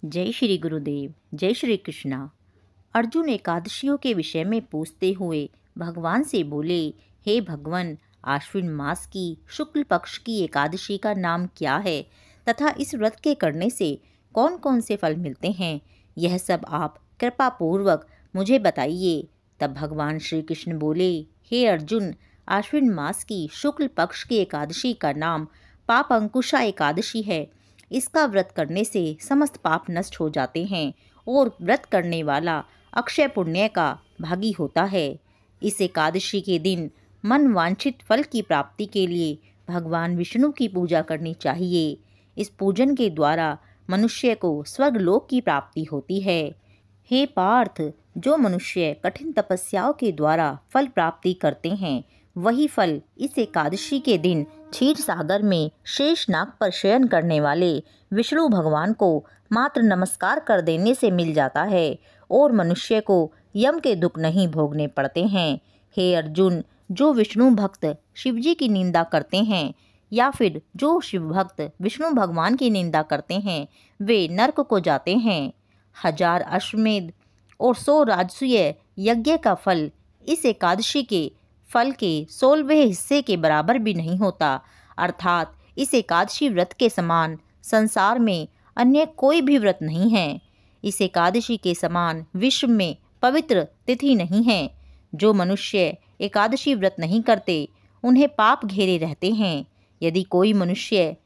जय श्री गुरुदेव, जय श्री कृष्णा। अर्जुन एकादशियों के विषय में पूछते हुए भगवान से बोले, हे भगवान, आश्विन मास की शुक्ल पक्ष की एकादशी का नाम क्या है तथा इस व्रत के करने से कौन कौन से फल मिलते हैं, यह सब आप कृपा पूर्वक मुझे बताइए। तब भगवान श्री कृष्ण बोले, हे अर्जुन, आश्विन मास की शुक्ल पक्ष की एकादशी का नाम पाप अंकुशा एकादशी है। इसका व्रत करने से समस्त पाप नष्ट हो जाते हैं और व्रत करने वाला अक्षय पुण्य का भागी होता है। इस एकादशी के दिन मन वांछित फल की प्राप्ति के लिए भगवान विष्णु की पूजा करनी चाहिए। इस पूजन के द्वारा मनुष्य को स्वर्गलोक की प्राप्ति होती है। हे पार्थ, जो मनुष्य कठिन तपस्याओं के द्वारा फल प्राप्ति करते हैं, वही फल इस एकादशी के दिन क्षीर सागर में शेष नाग पर शयन करने वाले विष्णु भगवान को मात्र नमस्कार कर देने से मिल जाता है और मनुष्य को यम के दुख नहीं भोगने पड़ते हैं। हे अर्जुन, जो विष्णु भक्त शिवजी की निंदा करते हैं या फिर जो शिव भक्त विष्णु भगवान की निंदा करते हैं, वे नरक को जाते हैं। 1000 अश्वमेध और 100 राजसूय यज्ञ का फल इस एकादशी के फल के 16वें हिस्से के बराबर भी नहीं होता। अर्थात इस एकादशी व्रत के समान संसार में अन्य कोई भी व्रत नहीं है। इस एकादशी के समान विश्व में पवित्र तिथि नहीं है। जो मनुष्य एकादशी व्रत नहीं करते, उन्हें पाप घेरे रहते हैं। यदि कोई मनुष्य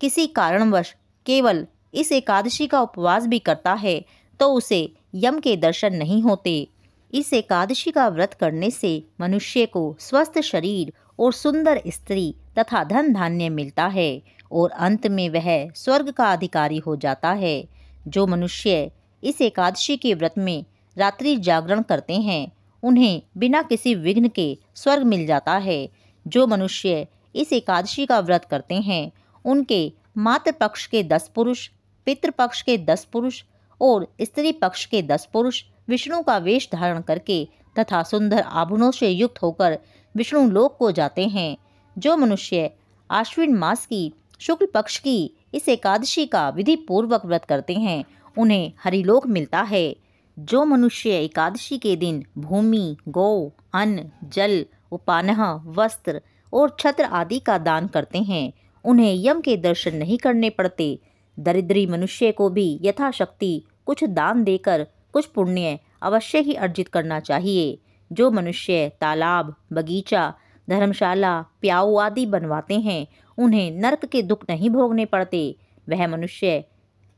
किसी कारणवश केवल इस एकादशी का उपवास भी करता है, तो उसे यम के दर्शन नहीं होते। इस एकादशी का व्रत करने से मनुष्य को स्वस्थ शरीर और सुंदर स्त्री तथा धन धान्य मिलता है और अंत में वह स्वर्ग का अधिकारी हो जाता है। जो मनुष्य इस एकादशी के व्रत में रात्रि जागरण करते हैं, उन्हें बिना किसी विघ्न के स्वर्ग मिल जाता है। जो मनुष्य इस एकादशी का व्रत करते हैं, उनके मातृ पक्ष के 10 पुरुष, पितृपक्ष के 10 पुरुष और स्त्री पक्ष के 10 पुरुष विष्णु का वेश धारण करके तथा सुंदर आभूषणों से युक्त होकर विष्णु लोक को जाते हैं। जो मनुष्य आश्विन मास की शुक्ल पक्ष की इस एकादशी का विधि पूर्वक व्रत करते हैं, उन्हें हरिलोक मिलता है। जो मनुष्य एकादशी के दिन भूमि, गौ, अन्न, जल, उपानह, वस्त्र और छत्र आदि का दान करते हैं, उन्हें यम के दर्शन नहीं करने पड़ते। दरिद्री मनुष्य को भी यथाशक्ति कुछ दान देकर कुछ पुण्य अवश्य ही अर्जित करना चाहिए। जो मनुष्य तालाब, बगीचा, धर्मशाला, प्याऊ आदि बनवाते हैं, उन्हें नरक के दुख नहीं भोगने पड़ते। वह मनुष्य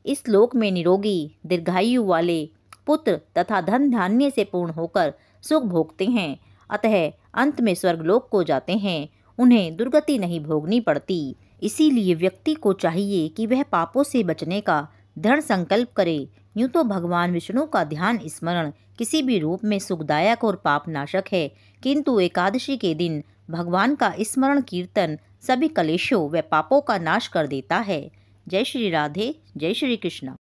इस लोक में निरोगी, दीर्घायु वाले पुत्र तथा धन धान्य से पूर्ण होकर सुख भोगते हैं। अतः अंत में स्वर्गलोक को जाते हैं, उन्हें दुर्गति नहीं भोगनी पड़ती। इसीलिए व्यक्ति को चाहिए कि वह पापों से बचने का दृढ़ संकल्प करे। यूँ तो भगवान विष्णु का ध्यान स्मरण किसी भी रूप में सुखदायक और पापनाशक है, किंतु एकादशी के दिन भगवान का स्मरण कीर्तन सभी कलेशों व पापों का नाश कर देता है। जय श्री राधे, जय श्री कृष्ण।